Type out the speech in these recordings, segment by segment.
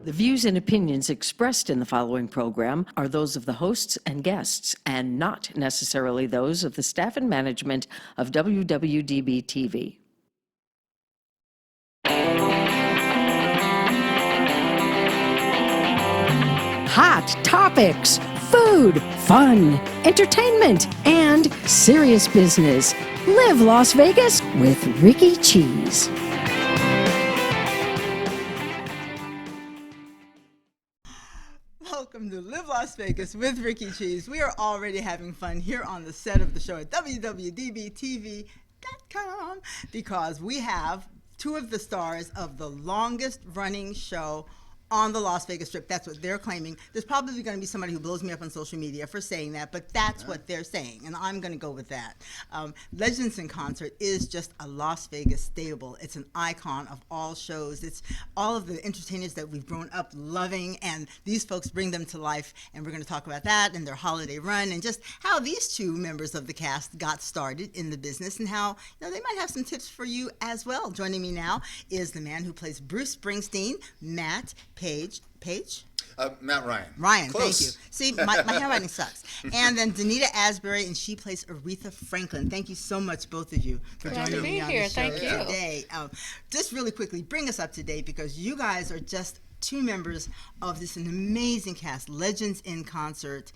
The views and opinions expressed in the following program are those of the hosts and guests, and not necessarily those of the staff and management of WWDB TV. Hot topics, food, fun, entertainment, and serious business. Live Las Vegas with Rikki Cheese. Welcome to Live Las Vegas with Rikki Cheese. We are already having fun here on the set of the show at WWDBTV.com because we have two of the stars of the longest running show on the Las Vegas Strip. That's what they're claiming. There's probably going to be somebody who blows me up on social media for saying that, but that's what they're saying, and I'm going to go with that. Legends in Concert is just a Las Vegas staple. It's an icon of all shows. It's all of the entertainers that we've grown up loving, and these folks bring them to life, and we're going to talk about that and their holiday run and just how these two members of the cast got started in the business and how they might have some tips for you as well. Joining me now is the man who plays Bruce Springsteen, Matt Page. Matt Ryan. Ryan, Close. Thank you. See, my handwriting sucks. And then Denita Asberry, and she plays Aretha Franklin. Thank you so much, both of you, for joining me on the show today. Just really quickly, bring us up to date because you guys are just two members of this amazing cast, Legends in Concert.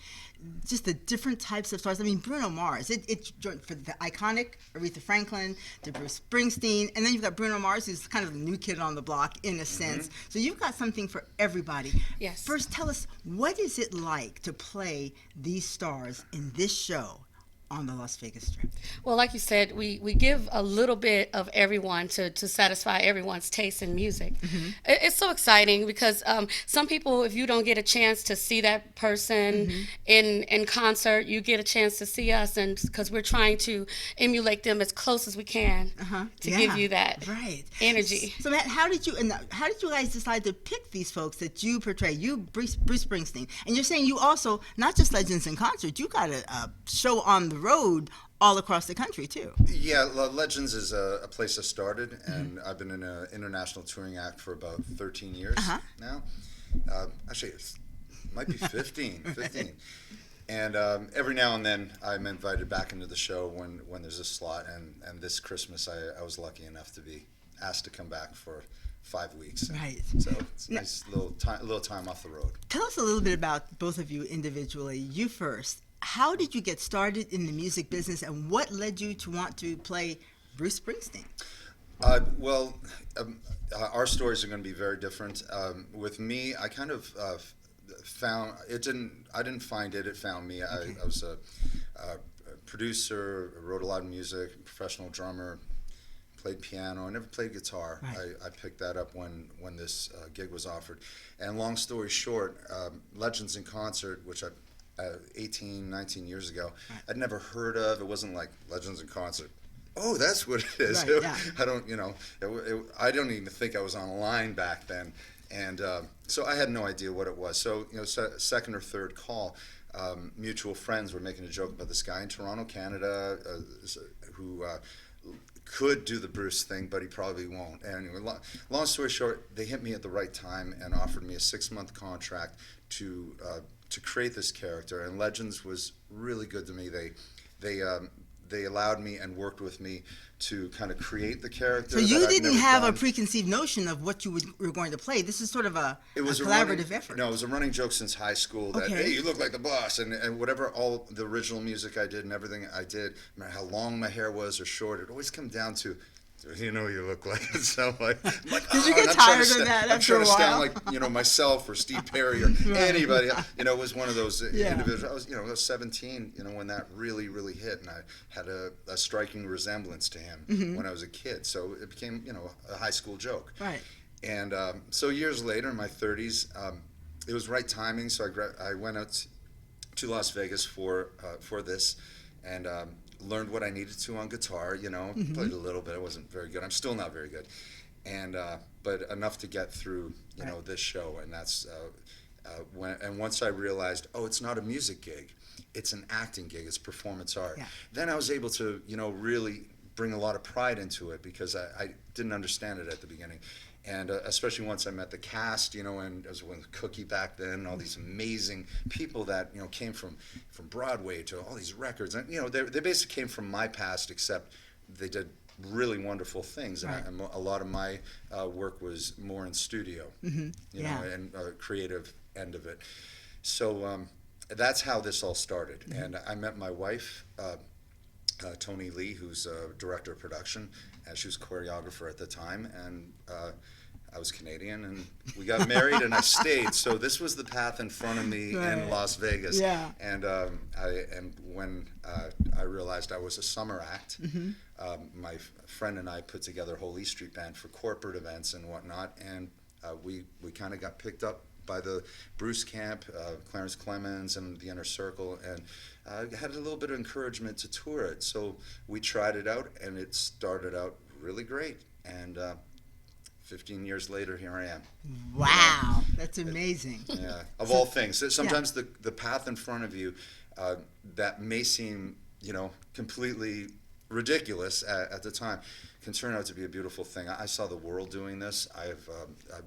Just the different types of stars. I mean, Bruno Mars. It for the iconic Aretha Franklin to Bruce Springsteen, and then you've got Bruno Mars, who's kind of the new kid on the block in a sense. So you've got something for everybody. Yes. First, tell us, what is it like to play these stars in this show on the Las Vegas Strip? Well, like you said, we give a little bit of everyone to satisfy everyone's taste in music. It's so exciting because some people, if you don't get a chance to see that person in concert, you get a chance to see us, and because we're trying to emulate them as close as we can to give you that energy. So Matt, how did you guys decide to pick these folks that you portray? You, Bruce Springsteen, and you're saying you also, not just Legends in Concert, you got a show on the road all across the country too. Yeah, Legends is a place I started, and I've been in an international touring act for about 13 years now. Actually, it might be 15. And every now and then I'm invited back into the show when there's a slot, and this Christmas I was lucky enough to be asked to come back for 5 weeks. Right. So it's a nice little time off the road. Tell us a little bit about both of you individually. You first. How did you get started in the music business, and what led you to want to play Bruce Springsteen? Our stories are going to be very different. With me, I kind of found it. I didn't find it. It found me. I was a producer, wrote a lot of music, professional drummer, played piano. I never played guitar. I picked that up when this gig was offered. And long story short, Legends in Concert, which I 18, 19 years ago, I'd never heard of. It wasn't like Legends in Concert. Oh, that's what it is. I don't even think I was online back then. And so I had no idea what it was. So, second or third call, mutual friends were making a joke about this guy in Toronto, Canada, who could do the Bruce thing, but he probably won't. And anyway, long story short, they hit me at the right time and offered me a 6-month contract to create this character. And Legends was really good to me. They allowed me and worked with me to kind of create the character. So you didn't have a preconceived notion of what you were going to play. This is sort of a collaborative effort. No, it was a running joke since high school that, hey, you look like the boss. And whatever, all the original music I did and everything I did, no matter how long my hair was or short, it always come down to, you know what you look like. So I'm like, did you get tired of that after a while? I'm trying to sound like, myself or Steve Perry or anybody. It was one of those individuals. I was 17, when that really, really hit, and I had a striking resemblance to him when I was a kid. So it became, a high school joke. Right. And so years later, in my 30s, it was right timing. So I went out to Las Vegas for this, and learned what I needed to on guitar, played a little bit. I wasn't very good. I'm still not very good. And but enough to get through, this show. And that's once I realized, it's not a music gig. It's an acting gig. It's performance art. Yeah. Then I was able to, really bring a lot of pride into it because I didn't understand it at the beginning. And especially once I met the cast, and I was with Cookie back then, all these amazing people that, came from Broadway to all these records. And, they basically came from my past, except they did really wonderful things. Right. And a lot of my work was more in studio, and creative end of it. So that's how this all started. And I met my wife, Tony Lee, who's director of production, and she was choreographer at the time, and I was Canadian, and we got married, and I stayed. So this was the path in front of me in Las Vegas. Yeah. And when I realized I was a summer act, my friend and I put together a whole East Street band for corporate events and whatnot, and we kind of got picked up by the Bruce Camp, Clarence Clemens, and the Inner Circle, and had a little bit of encouragement to tour it. So we tried it out, and it started out really great. And 15 years later, here I am. Wow, that's amazing. Yeah, of all things. Sometimes the path in front of you that may seem, completely ridiculous at the time can turn out to be a beautiful thing. I saw the world doing this. I've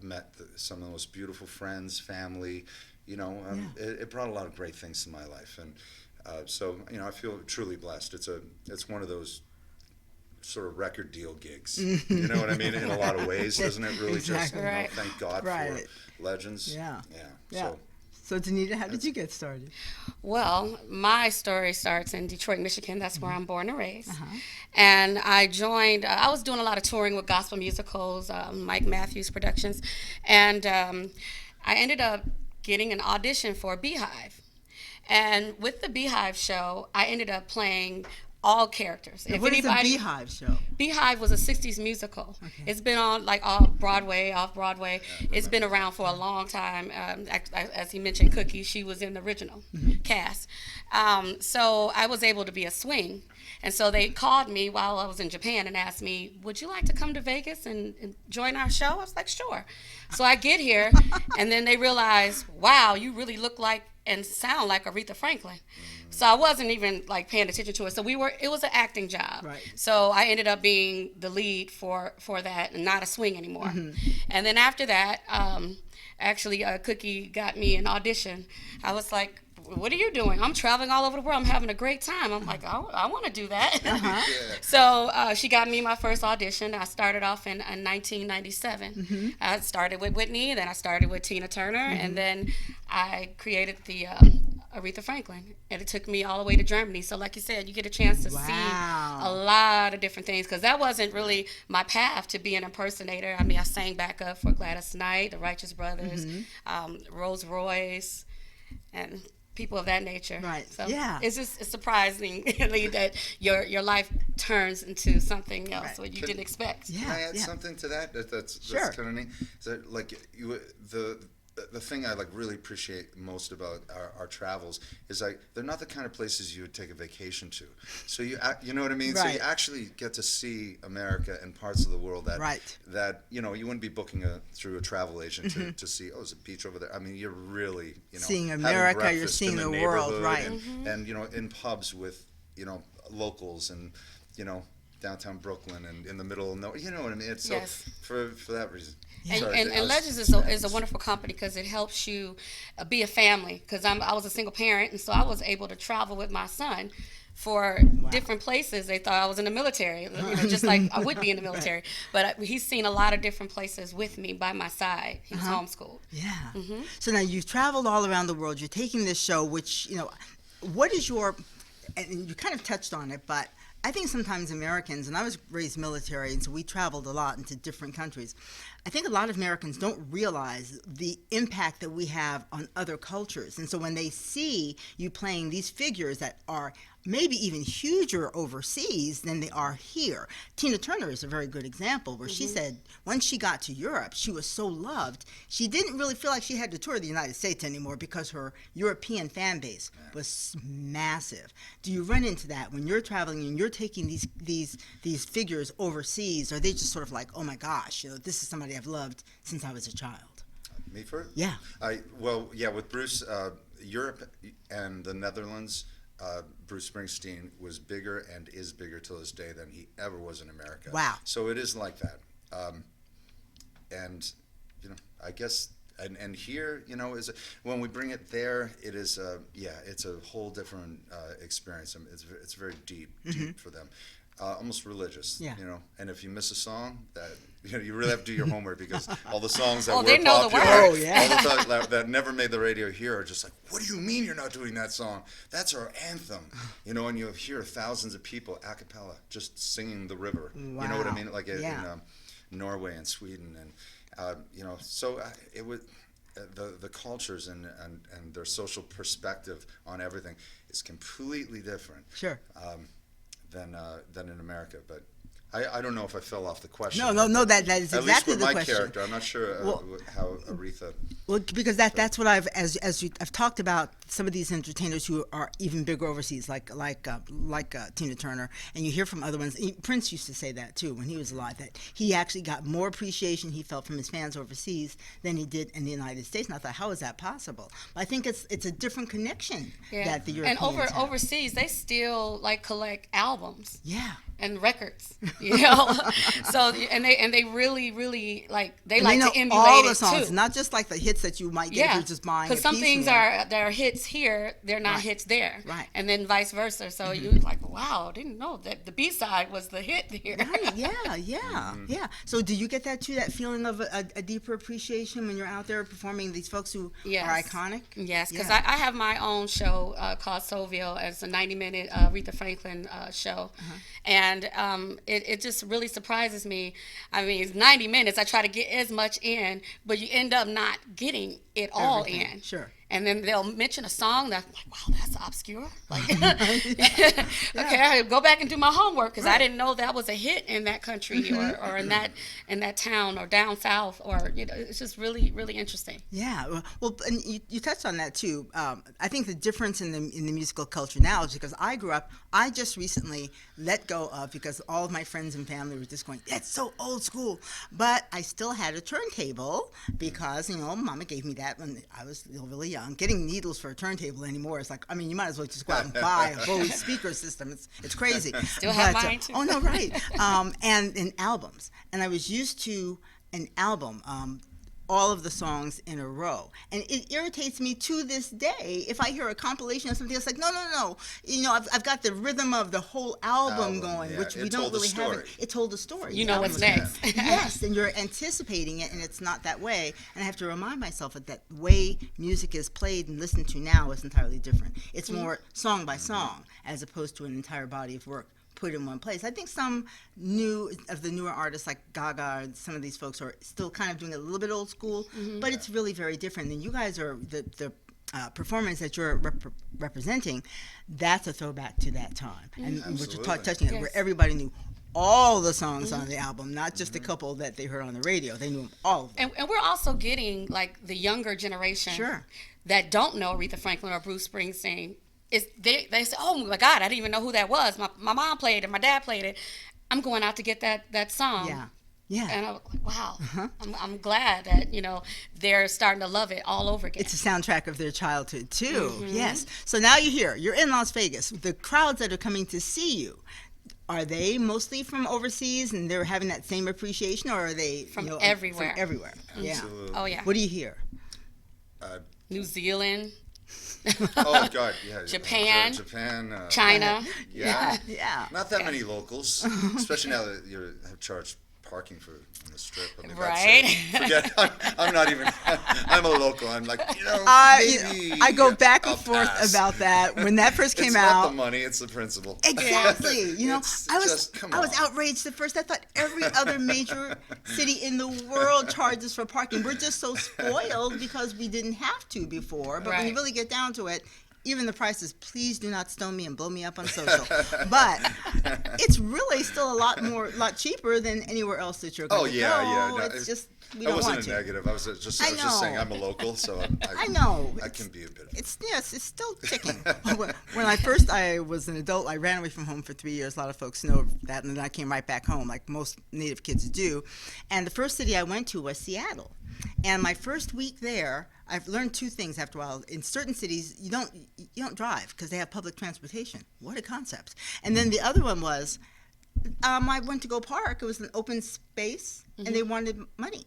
met some of the most beautiful friends, family. It brought a lot of great things to my life, and so I feel truly blessed. It's one of those sort of record deal gigs. You know what I mean? In a lot of ways, doesn't it? Really, Exactly. just thank God for legends. Yeah. Yeah. So Denita, how did you get started? Well, my story starts in Detroit, Michigan. That's where I'm born and raised. And I joined, I was doing a lot of touring with gospel musicals, Mike Matthews Productions. And I ended up getting an audition for Beehive. And with the Beehive show, I ended up playing all characters. Now, what is a Beehive show? Beehive was a 60s musical. Okay. It's been on like off Broadway. It's been around for a long time. As he mentioned, Cookie, she was in the original cast. So I was able to be a swing. And so they called me while I was in Japan and asked me, would you like to come to Vegas and join our show? I was like, sure. So I get here, and then they realize, wow, you really look like and sound like Aretha Franklin. So I wasn't even like paying attention to it. So it was an acting job. Right. So I ended up being the lead for that and not a swing anymore. And then after that, actually Cookie got me an audition. I was like, what are you doing? I'm traveling all over the world. I'm having a great time. I'm like, I want to do that. So she got me my first audition. I started off in 1997. I started with Whitney, then I started with Tina Turner, and then I created the Aretha Franklin. And it took me all the way to Germany. So like you said, you get a chance to see a lot of different things, because that wasn't really my path to be an impersonator. I mean, I sang backup for Gladys Knight, the Righteous Brothers, Rolls Royce, and people of that nature. Right. So yeah. It's surprising that your life turns into something else what you didn't expect. Yeah. Can I add something to that? That's Sure. kind of neat. So, like the thing I like really appreciate most about our travels is like they're not the kind of places you would take a vacation to. So you know what I mean. Right. So you actually get to see America and parts of the world that you wouldn't be booking through a travel agent to see. Oh, there's a beach over there. I mean, you're really seeing having America. You're breakfast seeing in the world, right? And in pubs with locals and downtown Brooklyn and in the middle of nowhere. You know what I mean? It's so for that reason. And Legends is a wonderful company because it helps you be a family. Because I was a single parent, and so I was able to travel with my son for different places. They thought I was in the military, just like I would be in the military. But he's seen a lot of different places with me by my side. He's homeschooled. Yeah. So now you've traveled all around the world. You're taking this show, which, what is your, and you kind of touched on it, but I think sometimes Americans, and I was raised military, and so we traveled a lot into different countries. I think a lot of Americans don't realize the impact that we have on other cultures. And so when they see you playing these figures that are maybe even huger overseas than they are here. Tina Turner is a very good example where she said once she got to Europe, she was so loved, she didn't really feel like she had to tour the United States anymore because her European fan base was massive. Do you run into that when you're traveling and you're taking these figures overseas? Are they just sort of like, oh my gosh, this is somebody I've loved since I was a child? Me first? Yeah. With Bruce, Europe and the Netherlands Bruce Springsteen was bigger and is bigger to this day than he ever was in America. Wow. So it is like that. And, I guess, and here, is when we bring it there, it is, it's a whole different experience. I mean, it's very deep for them. Almost religious, Yeah. And if you miss a song, that you really have to do your homework, because all the songs that were they know the popular, words. yeah. all the songs that never made the radio here are just like, what do you mean you're not doing that song? That's our anthem, and you hear thousands of people a cappella just singing the river. Wow. You know what I mean? Like Yeah. in Norway and Sweden, and so it would. The cultures and their social perspective on everything is completely different. Sure. Than in America, but I don't know if I fell off the question. No, that is At exactly least with the my question. character, I'm not sure how Aretha. Well, because that's what I've talked about some of these entertainers who are even bigger overseas, like Tina Turner, and you hear from other ones. Prince used to say that too when he was alive, that he actually got more appreciation he felt from his fans overseas than he did in the United States. And I thought, how is that possible? But I think it's a different connection that the Europeans have. Overseas, they still collect albums. Yeah. And records, so and they really they And like know to emulate all the it songs, too. not just like the hits that you might get if you're just buying. Because some things that are hits here, they're not hits there, Right. And then vice versa. So you're like, wow, I didn't know that the B-side was the hit here. Right, yeah. So do you get that too, that feeling of a deeper appreciation when you're out there performing these folks who are iconic? Yes, because Yeah. I have my own show called Soulville. It's a 90-minute Aretha Franklin show. And it just really surprises me. I mean, it's 90 minutes. I try to get as much in, but you end up not getting it all Everything, in. sure. And then they'll mention a song that's like, wow, that's obscure. Okay, I go back and do my homework because I didn't know that was a hit in that country or in that town or down south, or it's just really, really interesting. Yeah, well, and you touched on that too. I think the difference in the musical culture now is because I just recently let go of, because all of my friends and family were just going, that's so old school. But I still had a turntable because, Mama gave me that when I was really young. Getting needles for a turntable anymore is like, I mean, you might as well just go out and buy a Bose speaker system. It's crazy. Still have mine too. Oh, no, right. And in albums. And I was used to an album. All of the songs in a row, and it irritates me to this day if I hear a compilation of something that's like, no, I've got the rhythm of the whole album going, which we don't really have. It told a story. You know what's next. Yes, and you're anticipating it, and it's not that way. And I have to remind myself that the way music is played and listened to now is entirely different. It's more song by song as opposed to an entire body of work put in one place. I think some of the newer artists like Gaga and some of these folks are still kind of doing a little bit old school, but it's really very different. And you guys are the performance that you're representing. That's a throwback to that time, and we're just touching it where everybody knew all the songs on the album, not just a couple that they heard on the radio. They knew them all of them. And we're also getting the younger generation that don't know Aretha Franklin or Bruce Springsteen. They say, oh my God, I didn't even know who that was. My mom played it, my dad played it. I'm going out to get that song. Yeah. And I'm like, wow. I'm glad that they're starting to love it all over again. It's a soundtrack of their childhood too. Yes. So now you're in Las Vegas. The crowds that are coming to see you, are they mostly from overseas and they're having that same appreciation, or are they from everywhere? From everywhere. Yeah. Oh yeah. What do you hear? New Zealand. Oh God, yeah. Japan, China. Yeah. Not that many locals, especially now that you have charged parking on the strip. I mean, right. Forget. I'm not even. I'm a local. I'm like, maybe. I go back and forth about that. When that first came out, it's not the money; it's the principle. Exactly. I was come on. outraged at first. I thought every other major city in the world charges for parking. We're just so spoiled because we didn't have to before. But when you really get down to it, even the prices, please do not stone me and blow me up on social. But it's really still a lot cheaper than anywhere else that you're going to go. No, it's just, we don't want to. That wasn't a negative. I was just saying I'm a local, so I know. I can be a bit of it's still ticking. When I was an adult, I ran away from home for 3 years. A lot of folks know that, and then I came right back home, like most Native kids do. And the first city I went to was Seattle. And my first week there, I've learned two things after a while. In certain cities, you don't drive because they have public transportation. What a concept. And then the other one was, I went to go park. It was an open space, and they wanted money.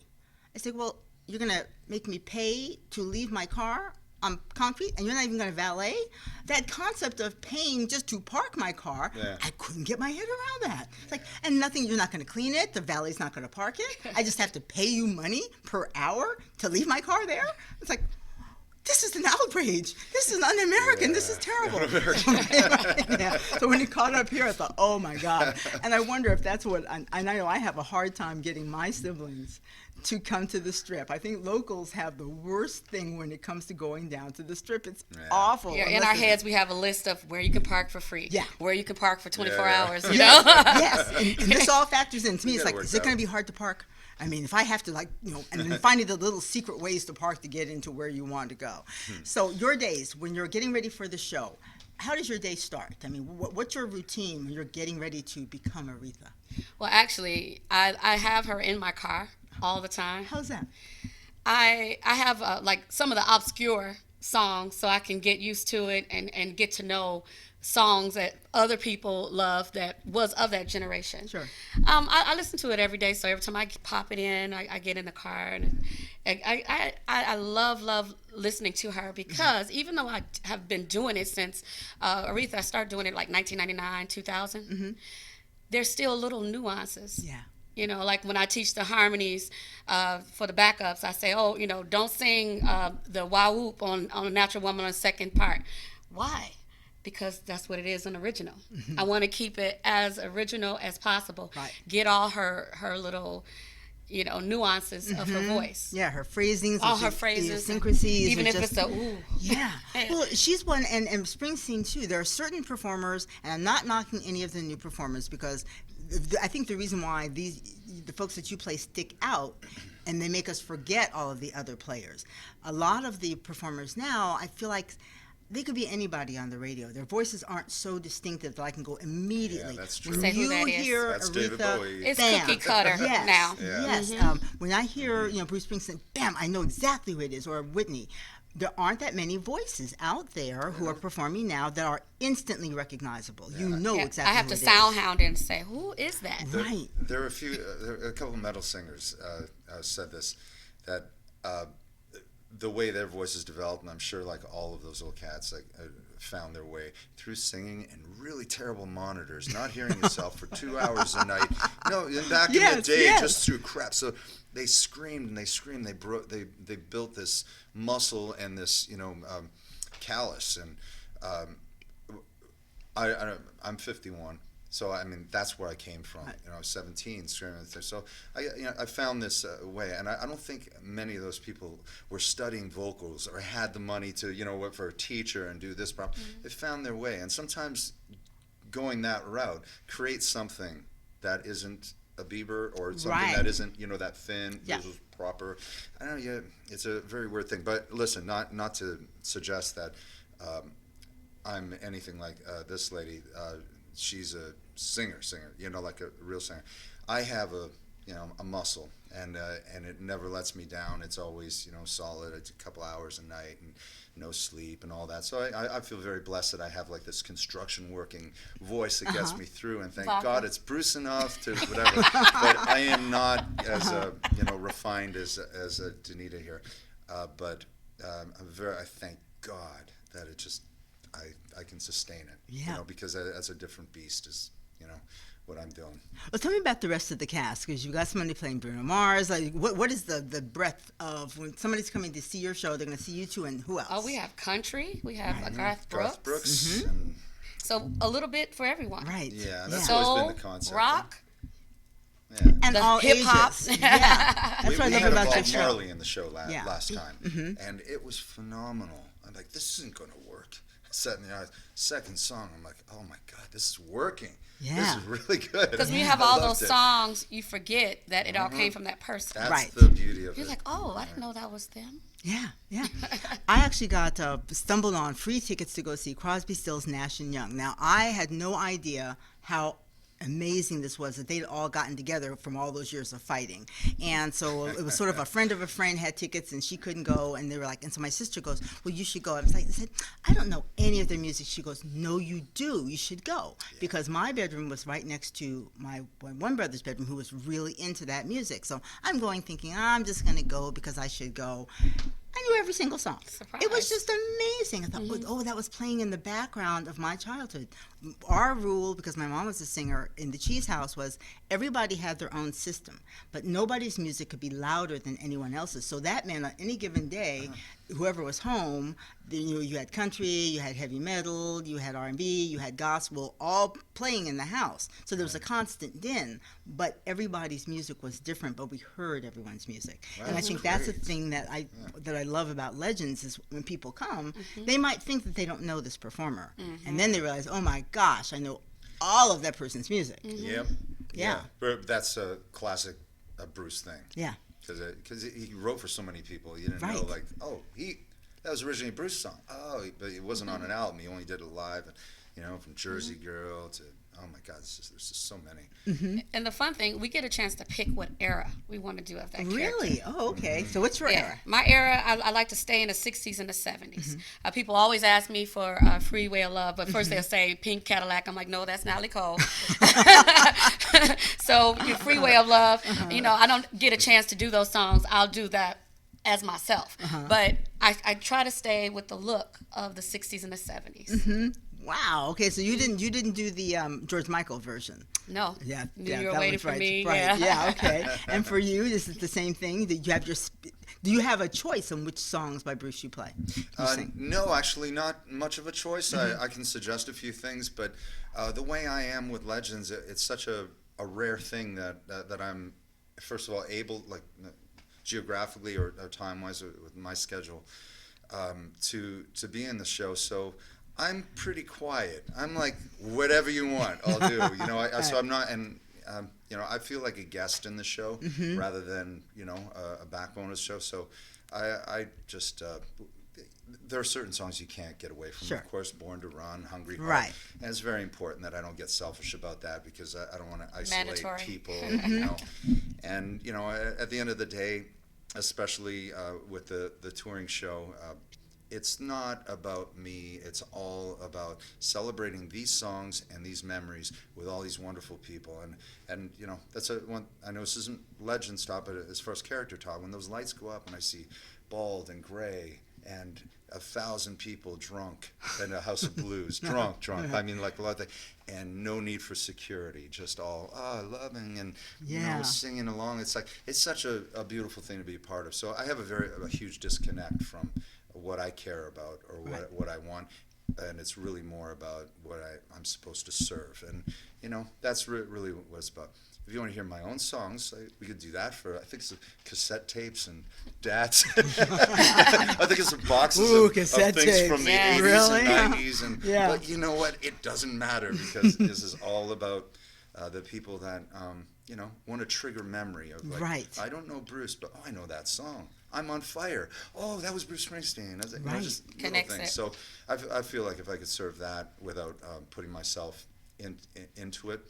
I said, well, you're going to make me pay to leave my car on concrete, and you're not even going to valet? That concept of paying just to park my car, I couldn't get my head around that. It's like, and nothing, you're not going to clean it, the valet's not going to park it, I just have to pay you money per hour to leave my car there? It's like, this is an outrage. This is un-American. This is terrible. Yeah. So when it caught up here, I thought, oh my God. And I wonder if that's what, and I know I have a hard time getting my siblings to come to the Strip. I think locals have the worst thing when it comes to going down to the Strip. It's awful. Yeah, in our heads, we have a list of where you can park for free, where you can park for 24 hours, you yes. know? Yes, and this all factors in. To me, it's like, is it going to be hard to park? I mean, if I have to, and then finding the little secret ways to park to get into where you want to go. So your days, when you're getting ready for the show, how does your day start? I mean, what's your routine when you're getting ready to become Aretha? Well, actually, I have her in my car all the time. How's that? I have some of the obscure songs so I can get used to it and get to know songs that other people love that was of that generation. Sure. I listen to it every day, so every time I pop it in, I get in the car, and I love listening to her because even though I have been doing it since Aretha, I started doing it like 1999, 2000, there's still little nuances. Yeah. You know, like when I teach the harmonies for the backups, I say, oh, don't sing the wah whoop on a Natural Woman on the second part. Why? Because that's what it is in original. I want to keep it as original as possible. Right. Get all her little, nuances of her voice. Yeah, her phrasings. All her phrases. Idiosyncrasies. Even if it's a ooh. Yeah. Well, she's one, and Springsteen too. There are certain performers, and I'm not knocking any of the new performers because I think the reason why the folks that you play stick out and they make us forget all of the other players. A lot of the performers now, I feel like they could be anybody on the radio. Their voices aren't so distinctive that I can go immediately. Yeah, that's true. When Say who you that is. hear That's Aretha, David Bowie. It's bam. cookie cutter Yes. now. Yeah. Yes. When I hear Bruce Springsteen, bam, I know exactly who it is, or Whitney. There aren't that many voices out there who are performing now that are instantly recognizable. You know exactly. I have who to it sound is. hound and say, who is that? Right. There are a couple of metal singers said this, that the way their voices developed, and I'm sure like all of those little cats found their way through singing and really terrible monitors, not hearing yourself for 2 hours a night. No, back in the day, just through crap. So they screamed and they screamed. They built this muscle and this callus. And I'm 51. So I mean that's where I came from. I was 17, screaming. So I found this way, and I don't think many of those people were studying vocals or had the money to work for a teacher and do this problem. They found their way, and sometimes going that route creates something that isn't a Bieber or something that isn't that thin. This was proper. I don't know. Yeah, it's a very weird thing. But listen, not to suggest that I'm anything like this lady. She's a singer, like a real singer. I have a muscle, and it never lets me down. It's always, solid. It's a couple hours a night and no sleep and all that. So I feel very blessed that I have like this construction working voice that gets me through. And thank God it's Bruce enough to whatever. But I am not as refined as a Denita here. But I thank God that it just. I can sustain it, because that's a different beast is, what I'm doing. Well, tell me about the rest of the cast, because you got somebody playing Bruno Mars. Like, what is the breadth of when somebody's coming to see your show, they're going to see you two, and who else? Oh, we have country. We have Garth Brooks. Garth Brooks. And so a little bit for everyone. Right. Yeah, that's Soul, always been the concept. rock. Yeah. And The all hip-hop. ages. Yeah. That's we what I love had about your Bob show. Marley in the show last time, and it was phenomenal. I'm like, this isn't going to work. Second song, I'm like, oh my God, this is working. Yeah. This is really good. Because when you have all those songs, you forget that it all came from that person. That's the beauty of You're it. like, oh, I didn't know that was them. Yeah. I actually stumbled on free tickets to go see Crosby, Stills, Nash & Young. Now, I had no idea how amazing this was that they'd all gotten together from all those years of fighting. And so it was sort of a friend of a friend had tickets and she couldn't go, and they were like, and so my sister goes, well, you should go. I said, I don't know any of their music. She goes, no, you do. You should go. Because my bedroom was right next to my one brother's bedroom who was really into that music. So I'm going thinking, I'm just going to go because I should go. I knew every single song. Surprise. It was just amazing. I thought, oh, that was playing in the background of my childhood. Our rule, because my mom was a singer in the Cheese House, was everybody had their own system, but nobody's music could be louder than anyone else's. So that meant on any given day, whoever was home, you had country, you had heavy metal, you had R&B, you had gospel, all playing in the house. So there was a constant din, but everybody's music was different, but we heard everyone's music. Wow, and I that's think that's the great. thing that I love about Legends is when people come, they might think that they don't know this performer, and then they realize, oh my gosh, I know all of that person's music. Yep. Yeah. But that's a classic Bruce thing. Yeah. Because he wrote for so many people. You didn't know, Right. like, oh, that was originally a Bruce song. Oh, but it wasn't on an album. He only did it live. And, you know, from Jersey Girl to, oh my God, there's just so many. And the fun thing, we get a chance to pick what era we want to do of that character. Really? Oh, okay. So what's your era? My era, I like to stay in the 60s and the 70s. People always ask me for Freeway of Love, but first they'll say Pink Cadillac. I'm like, no, that's Natalie Cole. So Freeway of Love, you know, I don't get a chance to do those songs. I'll do that as myself. But I try to stay with the look of the 60s and the 70s. Wow. Okay, so you didn't do the George Michael version. No. Yeah. You yeah, were that waiting was for right. me. Right. Yeah. Yeah. Okay. And for you, this is the same thing. That you have do you have a choice on which songs by Bruce you play? You sing? No, actually, not much of a choice. I can suggest a few things, but the way I am with Legends, it's such a rare thing that I'm, first of all, able, like geographically or time-wise with my schedule, to be in the show. So I'm pretty quiet. I'm like, whatever you want, I'll do. You know, so I'm not, and you know, I feel like a guest in the show rather than, you know, a backbone of the show. So I just, there are certain songs you can't get away from. Sure. Of course, Born to Run, Hungry Heart. Right. And it's very important that I don't get selfish about that because I don't want to isolate Mandatory. people, you know. And, you know, at the end of the day, especially with the touring show, it's not about me. It's all about celebrating these songs and these memories with all these wonderful people. And you know, that's one. I know this isn't Legends talk, but as far as character talk, when those lights go up and I see Bald and Gray and 1,000 people drunk in a House of Blues, drunk. I mean, like a lot of things, and no need for security, just all loving and you know, singing along. It's like it's such a beautiful thing to be a part of. So I have a huge disconnect from what I care about or what I want, and it's really more about what I'm supposed to serve. And you know, that's really what it's about. If you want to hear my own songs, we could do that for, I think it's cassette tapes and DATs. I think it's boxes of things tapes. from the Yes. 80s Really? and 90s. And, Yeah. But you know what? It doesn't matter because this is all about the people that, you know, want to trigger memory of like, Right. I don't know Bruce, but I know that song. I'm on Fire. Oh, that was Bruce Springsteen. You know, Right. just little Connects things. it. So I feel like if I could serve that without putting myself into it,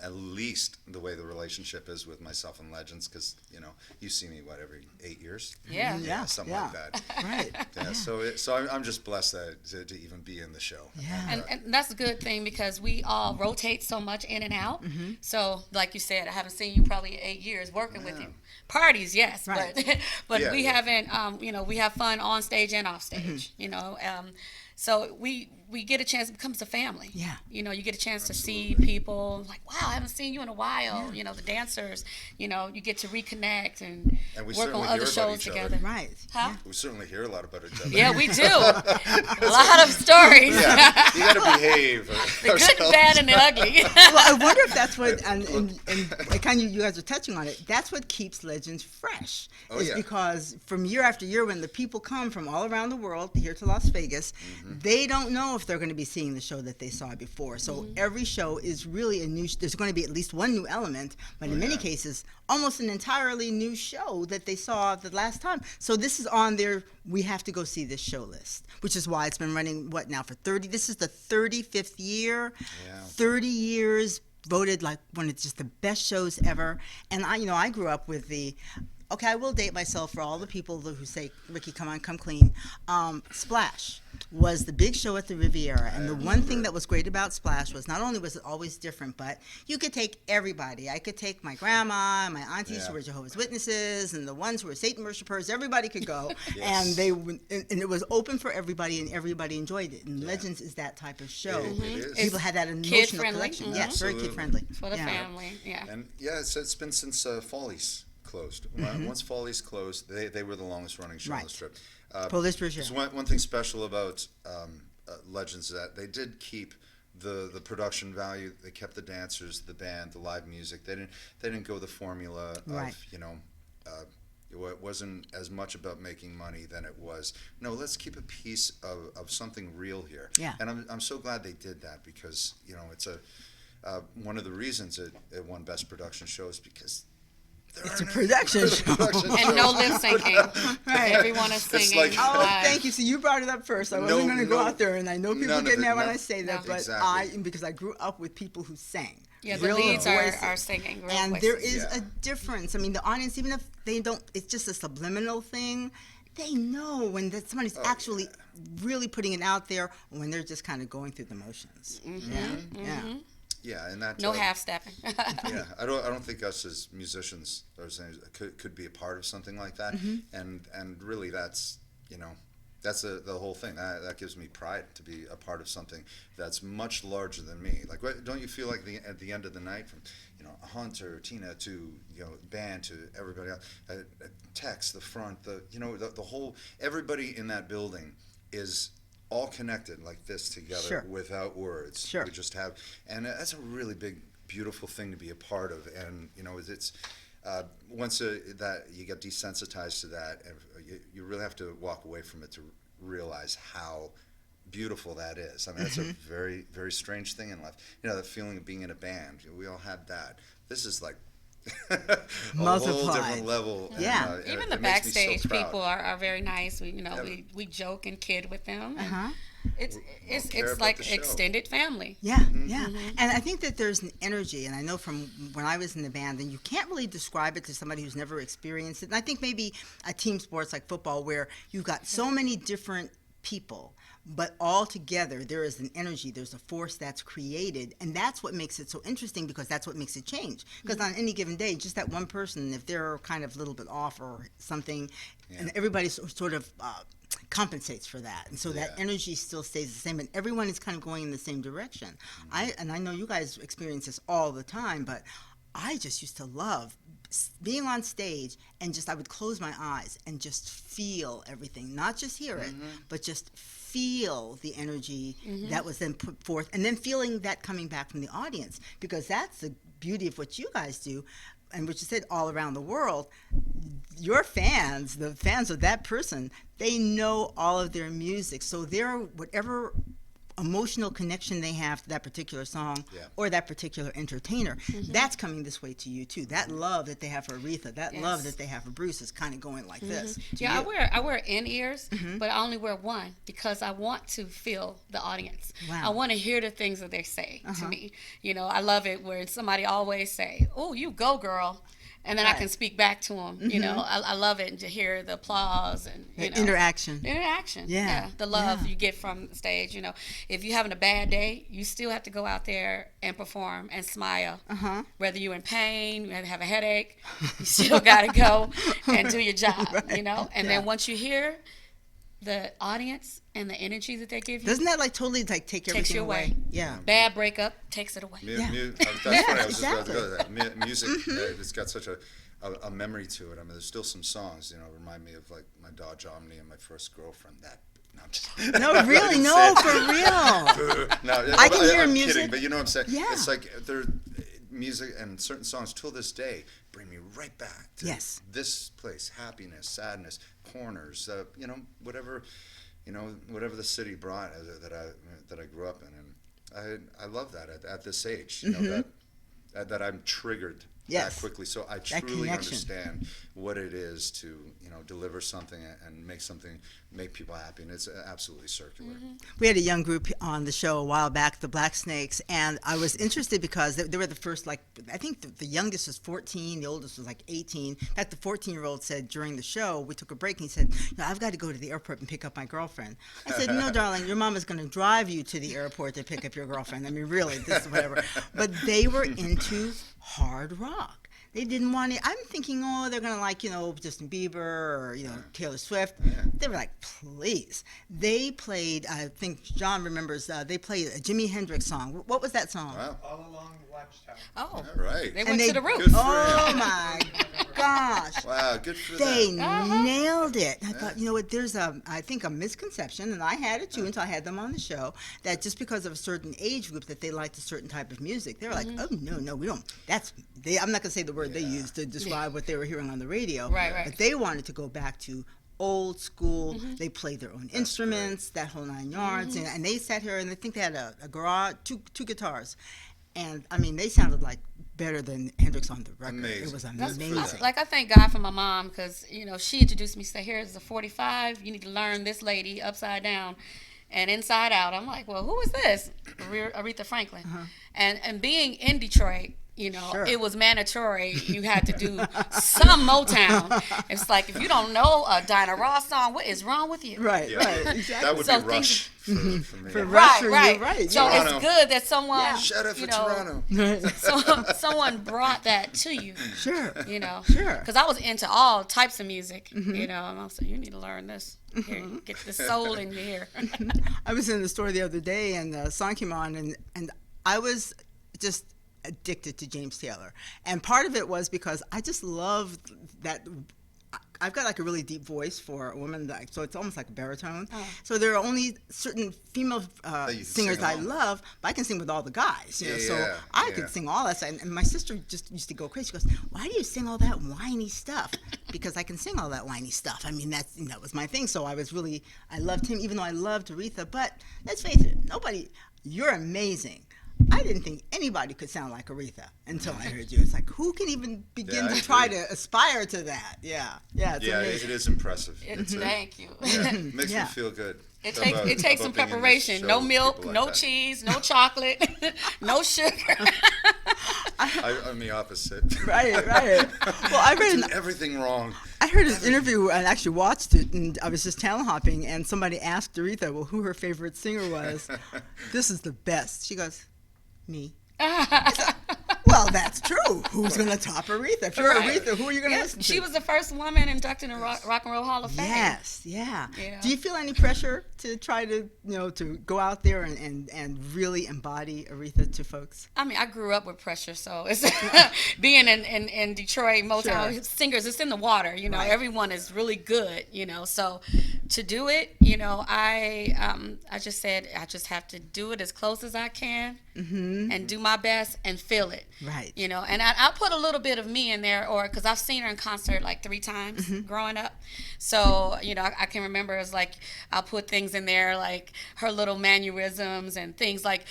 at least the way the relationship is with myself and Legends, because you know you see me every 8 years, Yeah. something like that. Right. Yeah, so I'm just blessed to even be in the show. Yeah. And that's a good thing because we all rotate so much in and out. So, like you said, I haven't seen you probably in 8 years working with you. Parties, yes, Right. but Yeah, we yeah. haven't. You know, we have fun on stage and off stage. You know, so we get a chance. It becomes a family. Yeah. You know, you get a chance to see Absolutely. people like, wow, I haven't seen you in a while. You know, the dancers. You know, you get to reconnect and And we work certainly on other hear about shows each other. together. Right. Huh? We certainly hear a lot about each other. Yeah, we do. A lot of stories. Yeah, you got to behave. The good, the bad, and the ugly. Well, I wonder if that's what, and kind of you guys are touching on it. That's what keeps Legends fresh. Oh, is yeah. because from year after year, when the people come from all around the world here to Las Vegas, they don't know if they're going to be seeing the show that they saw before. So every show is really a new. There's going to be at least one new element, but in many cases, almost an entirely new show that they saw the last time. So this is on their we have to go see this show list, which is why it's been running for 30. This is the 35th year. Yeah. 30 years voted like one of just the best shows ever. And I grew up with okay, I will date myself for all the people who say, Rikki, come on, come clean. Splash was the big show at the Riviera. And the one thing that was great about Splash was not only was it always different, but you could take everybody. I could take my grandma, my aunties who were Jehovah's Witnesses, and the ones who were Satan worshipers. Everybody could go. Yes. And it was open for everybody, and everybody enjoyed it. And Legends is that type of show. It is. People had that emotional Kid-friendly. connection. Mhm. Yes, very Absolutely. kid-friendly. For the family, yeah. And it's been since Follies closed. Once Follies closed, they were the longest running show on the strip. Police Bridge, There's one thing special about Legends, that they did keep the production value. They kept the dancers, the band, the live music. They didn't go the formula of it wasn't as much about making money than it was. No, let's keep a piece of something real here. Yeah. And I'm so glad they did that, because it's one of the reasons it won Best Production Show is because It's a production show. And no lip syncing. Right. Everyone is It's singing. like- Oh, live. thank you. So you brought it up first. I wasn't going to go out there, and I know people none of get it, mad when no. I say that, No. but Exactly. because I grew up with people who sang. Yeah, the real leads voices. are singing. Real And voices. there is Yeah. a difference. I mean, the audience, even if they don't, it's just a subliminal thing. They know when somebody's actually really putting it out there, or when they're just kind of going through the motions. Yeah. Yeah, and that No half stepping. Yeah, I don't think us as musicians or singers could be a part of something like that, and really that's the whole thing. That gives me pride to be a part of something that's much larger than me. Like, don't you feel like at the end of the night, from Hunter, Tina to band to everybody else, Tex, the front, the whole, everybody in that building is all connected like this together without words. Sure. We just have, and that's a really big, beautiful thing to be a part of. And it's once that you get desensitized to that, you really have to walk away from it to realize how beautiful that is. I mean, that's a very, very strange thing in life. The feeling of being in a band. We all had that. This is like a whole Multiplied. different level. Yeah. And, Even it the makes me so backstage proud. people are very nice. We joke and kid with them. And it's care about like the show. extended family. Yeah, yeah. And I think that there's an energy, and I know from when I was in the band, and you can't really describe it to somebody who's never experienced it. And I think maybe a team sports like football, where you've got so many different people, but all together there is an energy, there's a force that's created, and that's what makes it so interesting, because that's what makes it change. Because on any given day, just that one person, if they're kind of a little bit off or something, and everybody sort of compensates for that, and so that energy still stays the same, and everyone is kind of going in the same direction. I know you guys experience this all the time, but I just used to love being on stage, and I would close my eyes and just feel everything, not just hear it, but just feel the energy that was then put forth, and then feeling that coming back from the audience, because that's the beauty of what you guys do, and what you said all around the world. Your fans, the fans of that person, they know all of their music, so they're whatever emotional connection they have to that particular song or that particular entertainer, that's coming this way to you too. That love that they have for Aretha, that love that they have for Bruce is kind of going like this. Yeah, I wear in-ears, but I only wear one because I want to feel the audience. Wow. I want to hear the things that they say to me. I love it when somebody always say, "Oh, you go, girl." And then I can speak back to them. I love it, and to hear the applause and Interaction. Yeah. The love you get from the stage. If you're having a bad day, you still have to go out there and perform and smile. Whether you're in pain, you have a headache, you still got to go and do your job. And then once you hear the audience and the energy that they give you, Doesn't that totally take everything you away. Yeah. bad breakup takes it away. That's funny. I was just about to go to exactly. that. Music, it's got such a memory to it. I mean, there's still some songs, remind me of like my Dodge Omni and my first girlfriend. No, I'm just No, really, no, for real. No, I can hear I'm music. kidding, but you know what I'm saying? Yeah. It's like music and certain songs till this day bring me right back to this place: happiness, sadness, corners, whatever the city brought that I grew up in, and I love that at this age, that I'm triggered Yes. that quickly. So I That truly connection. understand what it is to, deliver something and make people happy. And it's absolutely circular. We had a young group on the show a while back, the Black Snakes, and I was interested because they were the first, I think the youngest was 14, the oldest was like 18. In fact, the 14-year-old said during the show, we took a break, and he said, I've got to go to the airport and pick up my girlfriend. I said, no, darling, your mom is going to drive you to the airport to pick up your girlfriend. I mean, really, this is whatever. But they were into hard rock. They didn't want it. I'm thinking, they're going to like, Justin Bieber or, Taylor Swift. Yeah. They were like, please. They played, I think John remembers, they played a Jimi Hendrix song. What was that song? Wow. All along the watchtower. Oh, All right. they went they- to the roof. Good for Oh, them. my gosh. Wow, good for They them. nailed it. I thought, what, there's I think a misconception, and I had it too until I had them on the show, that just because of a certain age group that they liked a certain type of music. They were like, oh, no, we don't. I'm not going to say the word they used to describe what they were hearing on the radio. Right. But they wanted to go back to old school. They played their own instruments, that whole 9 yards. And they sat here, and I think they had a garage, two guitars. And, I mean, they sounded like better than Hendrix on the record. Amazing. It was That's amazing. Like, I thank God for my mom because, she introduced me, said, here's a 45. You need to learn this lady upside down and inside out. I'm like, well, who is this? Aretha Franklin. And being in Detroit, Sure. it was mandatory. You had to do some Motown. It's like, if you don't know a Dinah Ross song, what is wrong with you? Right, Yeah. right, exactly. That would So be Rush for me. For Right, Rush, right. you're right. So yeah. Toronto. it's good that someone, Shout out for you know, Toronto. someone brought that to you. Sure. Sure. Because I was into all types of music, and I was like, you need to learn this. Here, get the soul in here. I was in the store the other day, and the song came on, and I was just addicted to James Taylor. And part of it was because I just love that. I've got like a really deep voice for a woman, so it's almost like a baritone. So there are only certain female you can singers sing I along. love, but I can sing with all the guys. You know, so Yeah, I yeah. could sing all that stuff. And my sister just used to go crazy. She goes, "Why do you sing all that whiny stuff?" Because I can sing all that whiny stuff. I mean, that was my thing. So I loved him, even though I loved Aretha. But let's face it, you're amazing. I didn't think anybody could sound like Aretha until I heard you. It's like, who can even begin Yeah, I to try agree. to aspire to that? Yeah, it's Yeah, amazing. it is impressive. Thank you. Makes Yeah. me feel good. It about- takes some about being in this preparation. show No with milk, people like no that. cheese, no chocolate, no sugar. I'm the opposite. Right. Well, I read Do everything wrong. I heard his interview and actually watched it, and I was just talent hopping, and somebody asked Aretha, well, who her favorite singer was. This is the best. She goes, me. Well, that's true. Who's going to top Aretha? If you're Right. Aretha, who are you going to listen to? She was the first woman inducted in Rock and Roll Hall of Fame. Yes, yeah. Yeah. Do you feel any pressure to try to, to go out there and really embody Aretha to folks? I mean, I grew up with pressure, so it's being in Detroit, Motown Sure. singers, it's in the water. Right. Everyone is really good. So to do it, I just said I just have to do it as close as I can and do my best and feel it. Right. And I'll put a little bit of me in there, or because I've seen her in concert like 3 times growing up. So, I can remember it's like I'll put things in there like her little mannerisms and things like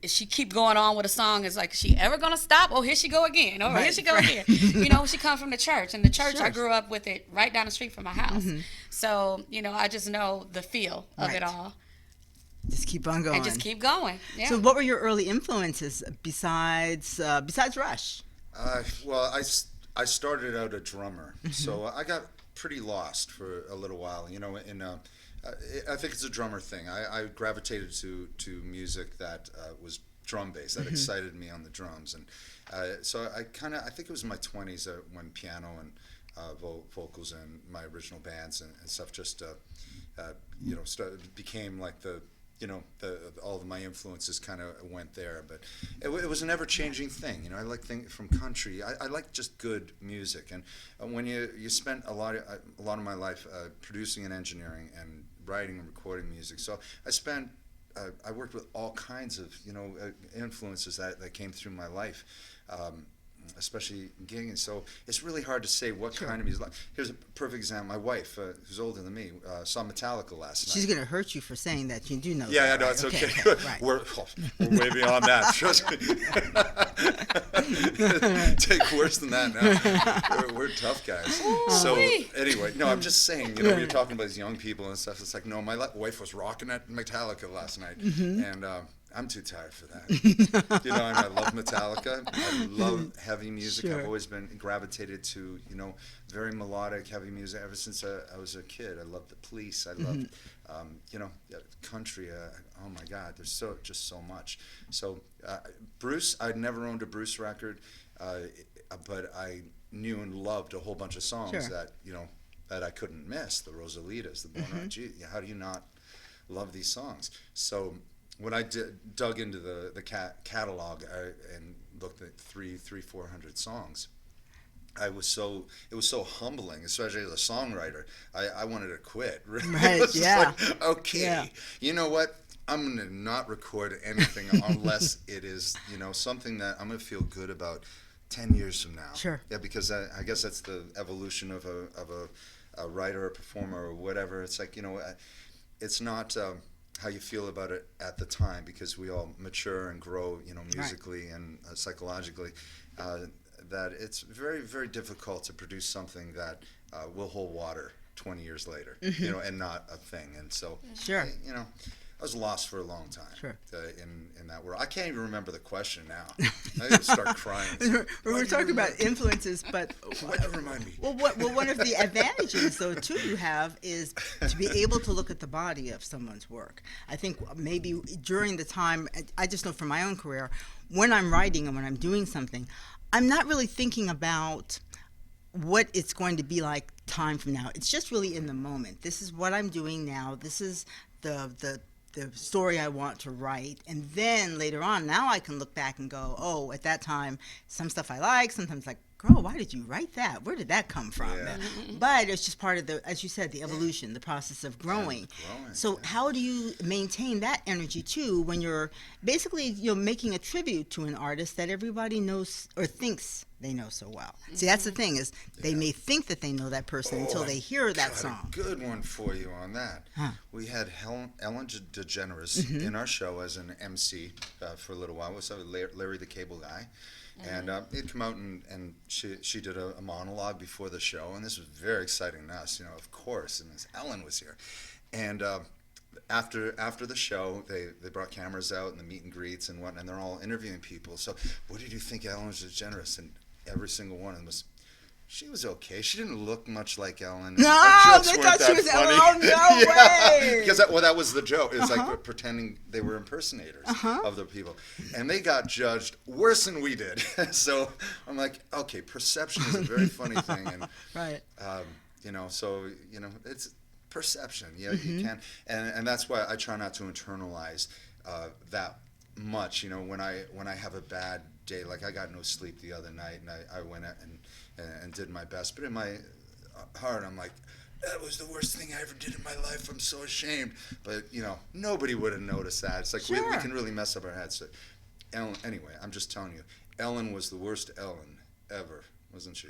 if she keep going on with a song, it's like, is she ever going to stop? Oh, here she go again. Oh, here she go again. She comes from the church. And the church, Sure. I grew up with it right down the street from my house. So, I just know the feel of it Right. all. Just keep on going. And just keep going. Yeah. So what were your early influences besides Rush? Well, I started out a drummer, so I got pretty lost for a little while. I think it's a drummer thing. I gravitated to music that was drum based, that excited me on the drums, and so I think it was in my 20s when piano and vocals and my original bands and stuff just became like all of my influences kind of went there, but it was an ever-changing thing. I like things from country. I like just good music, and when you spent a lot of my life producing and engineering and writing and recording music, so I worked with all kinds of influences that came through my life. especially gigging. So it's really hard to say what kind of music. Here's a perfect example. My wife, who's older than me, saw Metallica last night. She's going to hurt you for saying that. You do know Yeah, that, no, right? it's okay. Right. We're way beyond that. Trust me. Take worse than that now. We're tough guys. So anyway, no, I'm just saying, you're talking about these young people and stuff. It's like, no, my wife was rocking at Metallica last night, and I'm too tired for that. I love Metallica. I love heavy music. Sure. I've always been gravitated to, very melodic, heavy music ever since I was a kid. I loved the Police. I loved, country. Oh my God, there's just so much. So Bruce, I'd never owned a Bruce record, but I knew and loved a whole bunch of songs that that I couldn't miss. The Rosalitas, the Born Gee, how do you not love these songs? So when I dug into the catalog and looked at 400 songs, it was so humbling, especially as a songwriter. I wanted to quit. Right, It was yeah. like, okay, you know what? I'm going to not record anything unless it is, something that I'm going to feel good about 10 years from now. Sure. Yeah, because I guess that's the evolution of a writer, a performer, or whatever. It's like, it's not how you feel about it at the time, because we all mature and grow, musically and psychologically, that it's very, very difficult to produce something that will hold water 20 years later, and not a thing. And so, I was lost for a long time in that world. I can't even remember the question now. I gotta start crying. We're talking about influences, but remind me. Well, one of the advantages, though, too, you have is to be able to look at the body of someone's work. I think maybe during the time, I just know from my own career, when I'm writing and when I'm doing something, I'm not really thinking about what it's going to be like time from now. It's just really in the moment. This is what I'm doing now. This is the story I want to write, and then later on, now I can look back and go, oh, at that time, some stuff I like, sometimes like, girl, why did you write that? Where did that come from? Yeah. But it's just part of the, as you said, the evolution, the process of growing. So how do you maintain that energy too when you're basically making a tribute to an artist that everybody knows or thinks they know so well? See, that's the thing, is they may think that they know that person until they hear that song. A good one for you on that. We had Ellen DeGeneres in our show as an MC for a little while. Was Larry the Cable Guy. And he'd come out and she did a monologue before the show, and this was very exciting to us, of course, and Ellen was here. And after the show, they brought cameras out and the meet and greets and whatnot, and they're all interviewing people. So, what did you think of Ellen DeGeneres? And every single one of them she was okay. She didn't look much like Ellen. No, jokes they weren't thought she that was funny. Ellen. Oh, no way. Because that was the joke. It's like pretending they were impersonators of the people. And they got judged worse than we did. So I'm like, okay, perception is a very funny thing. And, right. it's perception. Yeah, you can. And that's why I try not to internalize that much. When I have a bad day, like I got no sleep the other night, and I went out and did my best, but in my heart I'm like, that was the worst thing I ever did in my life. I'm so ashamed. But nobody would have noticed that. It's like we can really mess up our heads. So, Ellen, anyway, I'm just telling you, Ellen was the worst Ellen ever, wasn't she?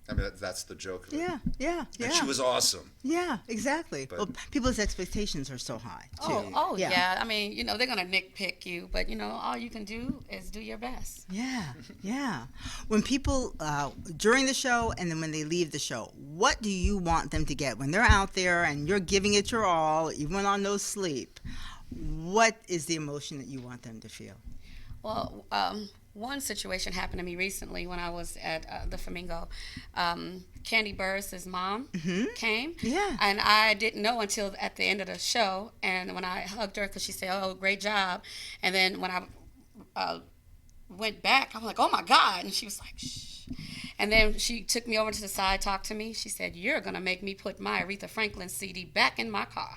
I mean, that's the joke of it. Yeah. And she was awesome. Yeah, exactly. But, well, people's expectations are so high, too. Oh, yeah. I mean, they're going to nitpick you, but, all you can do is do your best. Yeah. When people, during the show and then when they leave the show, what do you want them to get? When they're out there and you're giving it your all, even on no sleep, what is the emotion that you want them to feel? Well, one situation happened to me recently when I was at the Flamingo. Candy Burris' mom came, and I didn't know until at the end of the show. And when I hugged her, because she said, "Oh, great job," and then when I went back, I'm like, "Oh my God!" And she was like, "Shh." And then she took me over to the side, talked to me. She said, "You're gonna make me put my Aretha Franklin CD back in my car."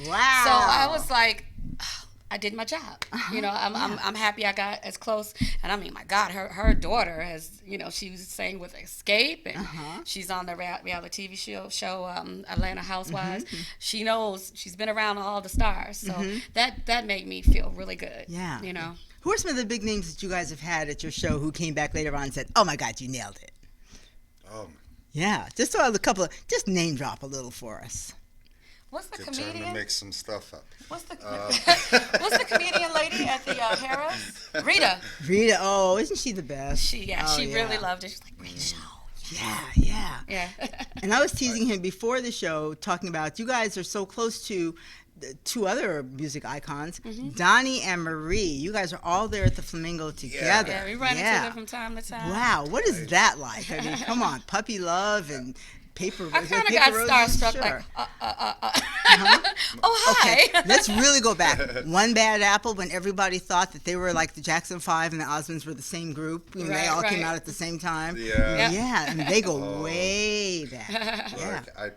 Wow. So I was like, I did my job. I'm happy I got as close. And I mean, my God, her daughter has, she was saying with Escape, and she's on the reality TV show Atlanta Housewives. She knows, she's been around all the stars. So that made me feel really good. Yeah. Who are some of the big names that you guys have had at your show who came back later on and said, "Oh my God, you nailed it"? Oh, Yeah, just a couple of, just name drop a little for us. What's the good time to comedian? make some stuff up. What's the what's the comedian lady at the Harrah's? Rita. Rita, oh, isn't she the best? She Oh, really loved it. She's like, great show. Yeah. Yeah. And I was teasing him before the show, talking about you guys are so close to the two other music icons, Donnie and Marie. You guys are all there at the Flamingo together. Yeah, we run into them from time to time. Wow, what is that like? I mean, come on, Puppy Love and Paper. I kind of got starstruck, like, oh, hi. Okay, let's really go back. One Bad Apple, when everybody thought that they were like the Jackson 5 and the Osmonds were the same group. You know, they all came out at the same time. Yeah, and they go way back. Yeah.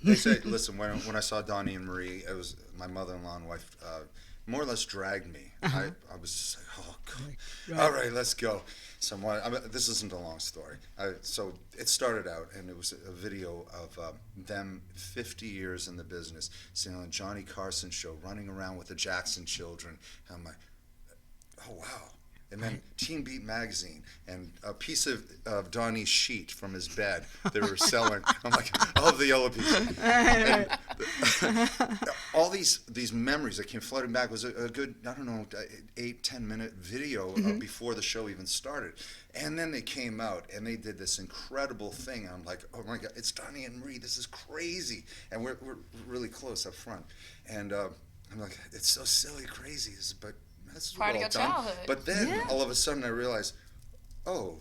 They say, listen, when I saw Donnie and Marie, it was my mother-in-law and wife more or less dragged me. I was just like, oh, God. All right, let's go. This isn't a long story. So it started out, and it was a video of them 50 years in the business, sitting on Johnny Carson's show, running around with the Jackson children. And I'm like, oh, wow. And then Teen Beat magazine and a piece of Donnie's sheet from his bed they were selling. I'm like, oh, the yellow piece. And all these memories that came flooding back. It was a good, I don't know, 8-10 minute video before the show even started. And then they came out and they did this incredible thing. I'm like, oh my God, it's Donnie and Marie. This is crazy. And we're really close up front. And I'm like, it's so silly, crazy, but that's part of your childhood. But then all of a sudden I realized, oh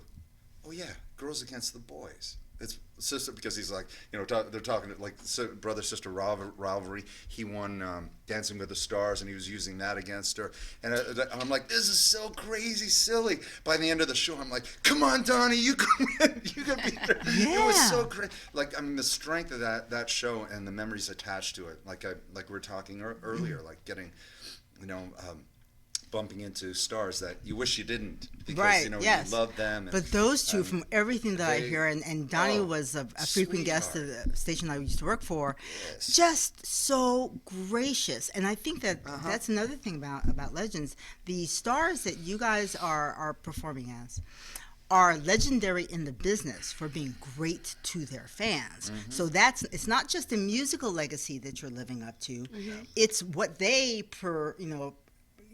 yeah, Girls Against the Boys. It's sister, because he's like, you know, they're talking like brother sister rivalry. He won Dancing with the Stars, and he was using that against her. And I'm like, this is so crazy, silly. By the end of the show, I'm like, come on, Donnie, you can win. You can be there. It was so great. Like, I mean, the strength of that show and the memories attached to it. Like we were talking earlier, like getting, you know. Bumping into stars that you wish you didn't, because you know you love them. But those two, from everything that I hear, and Donnie was a frequent guest of the station I used to work for, just so gracious. And I think that that's another thing about Legends. The stars that you guys are performing as are legendary in the business for being great to their fans. So it's not just a musical legacy that you're living up to. It's what they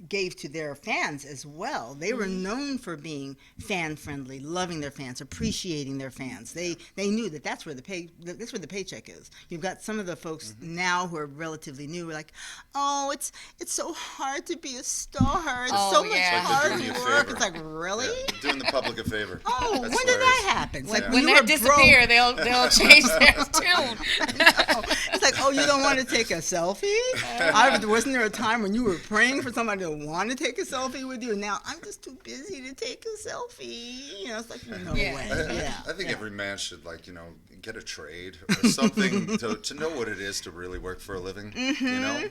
gave to their fans as well. They were known for being fan friendly, loving their fans, appreciating their fans. They knew that that's where the paycheck is. You've got some of the folks now who are relatively new, like, oh, it's so hard to be a star. It's so much hard work. It's like, really? Yeah, doing the public a favor. Oh, when did that happen? It's like when they disappear, they'll change their tune. It's like, oh, you don't want to take a selfie? Wasn't there a time when you were praying for somebody to want to take a selfie with you? And now I'm just too busy to take a selfie. You know, it's like, no way. I think every man should, like, you know, get a trade or something to know what it is to really work for a living. You know.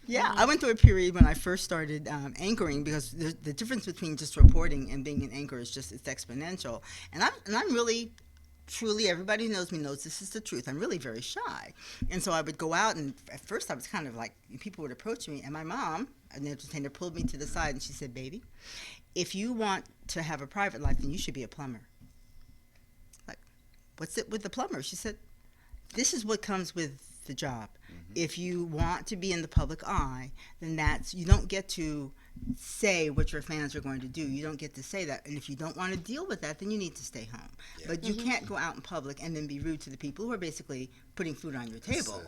Yeah, I went through a period when I first started anchoring, because the difference between just reporting and being an anchor is it's exponential. And I'm really, truly, everybody who knows me knows this is the truth. I'm really very shy. And so I would go out, and at first I was kind of like, people would approach me, and my mom, an entertainer, pulled me to the side and she said, baby, if you want to have a private life, then you should be a plumber. Like, what's it with the plumber? She said, this is what comes with the job. If you want to be in the public eye, then you don't get to say what your fans are going to do. You don't get to say that. And if you don't want to deal with that, then you need to stay home. But you can't go out in public and then be rude to the people who are basically putting food on your table.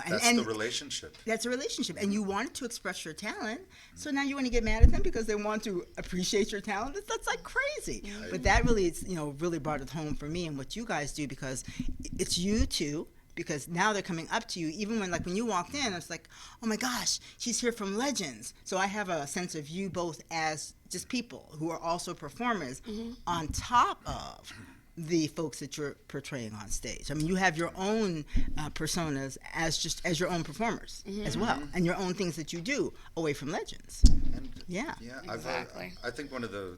That's the relationship. That's a relationship. And you wanted to express your talent, so now you want to get mad at them because they want to appreciate your talent. That's like crazy. But that really really brought it home for me and what you guys do, because it's you too. Because now they're coming up to you, even when you walked in, it's like, oh my gosh, she's here from Legends. So I have a sense of you both as just people who are also performers on top of the folks that you're portraying on stage. I mean, you have your own personas as your own performers as well, and your own things that you do away from Legends. Exactly. I think one of the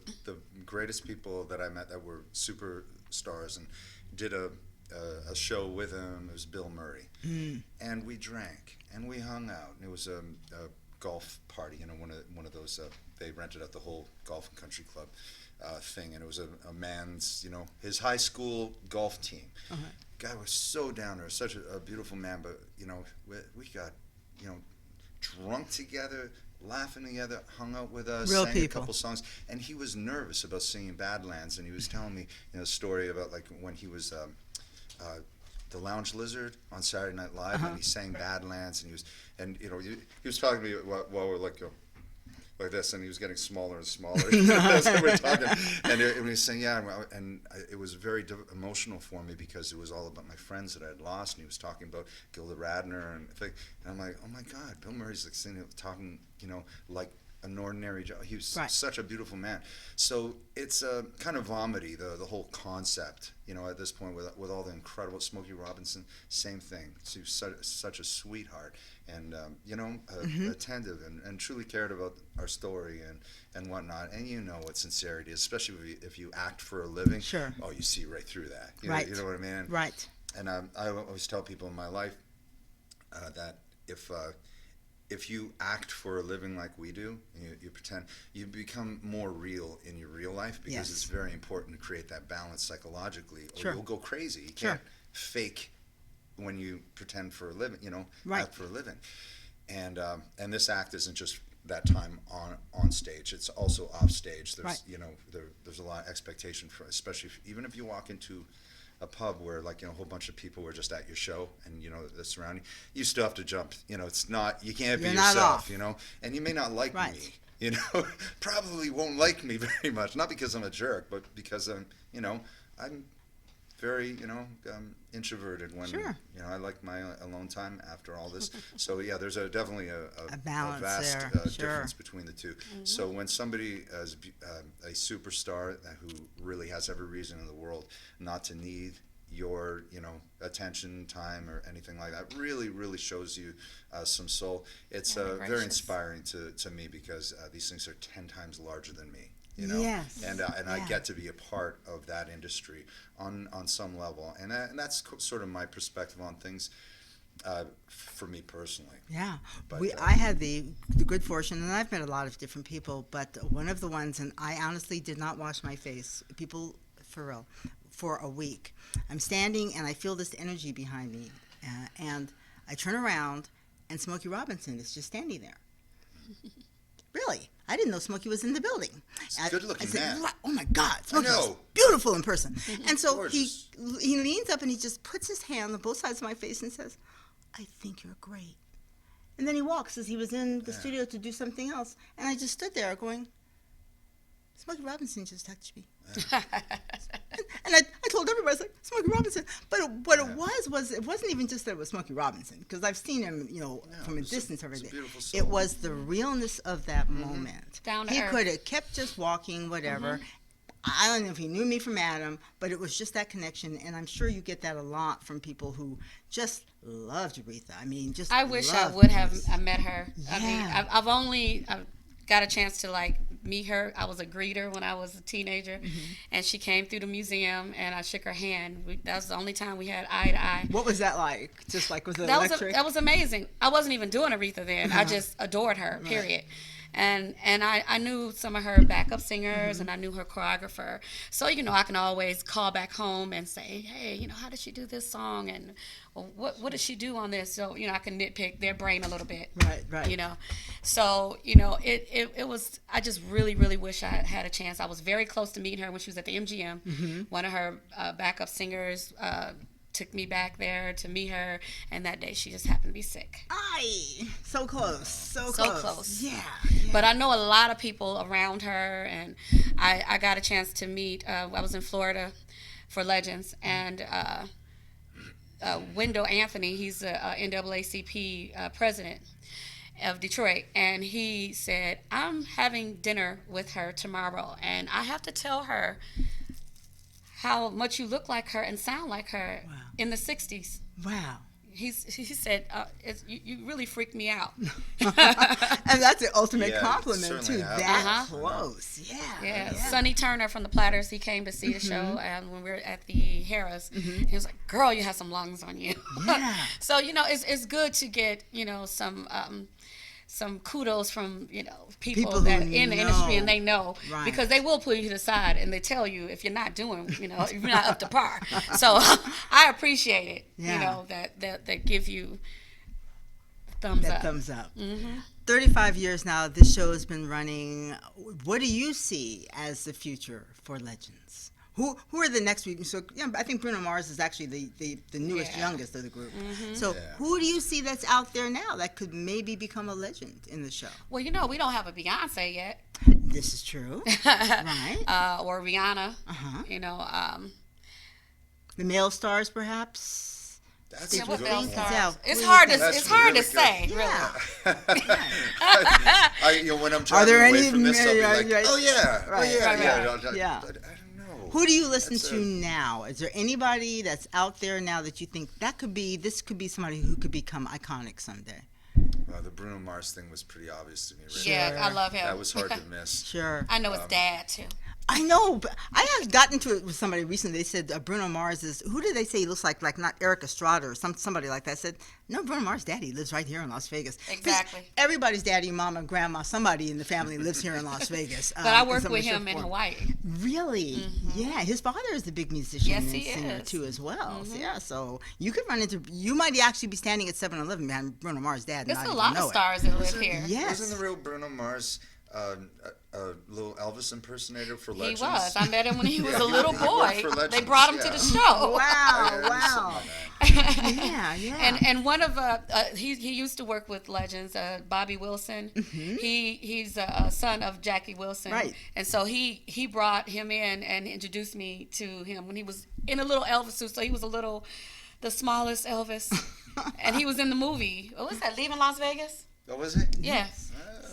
greatest people that I met that were superstars and did a show with him. It was Bill Murray, and we drank and we hung out. And it was a golf party, one of those, they rented out the whole golf and country club thing, and it was a man's, his high school golf team. Guy was so down there, such a beautiful man, but, we got, drunk together, laughing together, hung out with us, Real sang people. a couple songs, and he was nervous about singing Badlands, and he was telling me a story about like when he was the Lounge Lizard on Saturday Night Live, and he sang Badlands, and he was talking to me while we're like this, and he was getting smaller and smaller as we were talking, and he was saying, and it was very emotional for me because it was all about my friends that I had lost, and he was talking about Gilda Radner and I'm like, oh my God, Bill Murray's like sitting talking, like an ordinary Joe. He was such a beautiful man. So it's kind of vomity, the whole concept, at this point with all the incredible Smokey Robinson, same thing. She was such a sweetheart, and attentive and truly cared about our story and whatnot. And what sincerity is, especially if you act for a living. Sure. Oh, you see right through that. Right. You know what I mean? Right. And I always tell people in my life that if you act for a living like we do, you pretend, you become more real in your real life, because it's very important to create that balance psychologically, or you'll go crazy. You can't fake when you pretend for a living, act for a living. And this act isn't just that time on stage; it's also off stage. There's there's a lot of expectation for, especially even if you walk into a pub where a whole bunch of people were just at your show, and the surrounding, you still have to jump. It's not, you can't be yourself. And you may not like me. Probably won't like me very much. Not because I'm a jerk, but because I'm very introverted when I like my alone time after all this. So there's definitely a balance vast there. difference between the two. So when somebody is a superstar who really has every reason in the world not to need your attention, time, or anything like that, really shows you some soul. It's very inspiring to me, because these things are 10 times larger than me. Yes. And I get to be a part of that industry on some level, and that's sort of my perspective on things for me personally. Yeah, But, I had the good fortune, and I've met a lot of different people, but one of the ones, and I honestly did not wash my face, people, for real, for a week. I'm standing, and I feel this energy behind me, and I turn around, and Smokey Robinson is just standing there. Really? I didn't know Smokey was in the building. It's a good-looking man. Oh my God, Smokey was know. beautiful in person. And so Gorgeous. he leans up and he just puts his hand on both sides of my face and says, "I think you're great." And then he walks, as he was in the studio to do something else. And I just stood there going, Smokey Robinson just touched me. And I told everybody, I was like, Smokey Robinson. But what it was it wasn't even just that it was Smokey Robinson, because I've seen him, from a distance over there. It was the realness of that moment. Down to he earth. could have kept just walking, whatever. I don't know if he knew me from Adam, but it was just that connection. And I'm sure you get that a lot from people who just loved Aretha. I mean, just I wish I loved would have Aretha. met her. I mean, Yeah. I've only got a chance to meet her. I was a greeter when I was a teenager, and she came through the museum, and I shook her hand. That was the only time we had eye to eye. What was that like? Just like, was it That electric? was amazing. I wasn't even doing Aretha then. I just adored her. Period. And I knew some of her backup singers, and I knew her choreographer. So I can always call back home and say, hey, how did she do this song, and what did she do on this? So I can nitpick their brain a little bit. Right. So it was. I just really wish I had a chance. I was very close to meeting her when she was at the MGM. One of her backup singers took me back there to meet her, and that day she just happened to be sick. Aye, so close, so close. Yeah. But I know a lot of people around her, and I got a chance to meet. I was in Florida for Legends, and Wendell Anthony, he's a NAACP president of Detroit, and he said, I'm having dinner with her tomorrow, and I have to tell her how much you look like her and sound like her in the 60s. Wow. He said, you really freaked me out. And that's the ultimate Yeah, compliment, certainly too. have. That close. Yeah, Sonny Turner from the Platters, he came to see the show, and when we were at the Harrah's, he was like, girl, you have some lungs on you. Yeah. So, it's good to get, some kudos from People that who in the industry, and know. they know, Right. because they will pull you to the side and they tell you if you're not doing, if you're not up to par. So I appreciate it. Yeah. That give you thumbs That up. thumbs up. 35 years now, this show has been running. What do you see as the future for Legends? Who are the next people? So I think Bruno Mars is actually the newest, youngest of the group. So who do you see that's out there now that could maybe become a legend in the show? Well, we don't have a Beyonce yet, This is true. Right. or Rihanna. The male stars, perhaps. That's Yeah, a what good male one. stars? Yeah. It's What do hard you to think? it's That's hard to really say, good. really. When I'm Are driving there away any? from this, I'll be like, Right. oh yeah, Right, oh yeah, right, yeah. right. Yeah. I don't know. Who do you listen That's to now? Is there anybody that's out there now that you think this could be somebody who could become iconic someday? The Bruno Mars thing was pretty obvious to me. Really. Yeah, I love him. That was hard to miss. Sure. I know his dad too. I know, but I have gotten into it with somebody recently. They said Bruno Mars is, who did they say he looks like? Like not Eric Estrada or somebody like that. I said, no, Bruno Mars' daddy lives right here in Las Vegas. 'Cause Exactly. everybody's daddy, mom, and grandma, somebody in the family lives here in Las Vegas. But I in worked some with way, shape, him in or form. Hawaii. Really? Yeah, his father is a big musician Yes, and he singer is. too as well. So, yeah, so you could run into, you might actually be standing at 7-Eleven behind Bruno Mars' dad. There's and a not lot even know of stars that live here. Yes. Wasn't the real Bruno Mars a little Elvis impersonator for He Legends? was. I met him when he was Yeah, a he- little he boy. worked for They Legends, brought him to yeah. the show. Wow, Yeah, wow. something like that. Yeah. And one of he used to work with Legends, Bobby Wilson. He's a son of Jackie Wilson, Right. And so he brought him in and introduced me to him when he was in a little Elvis suit. So he was the smallest Elvis, and he was in the movie. What was that? Leaving Las Vegas? Oh, was it? Yeah.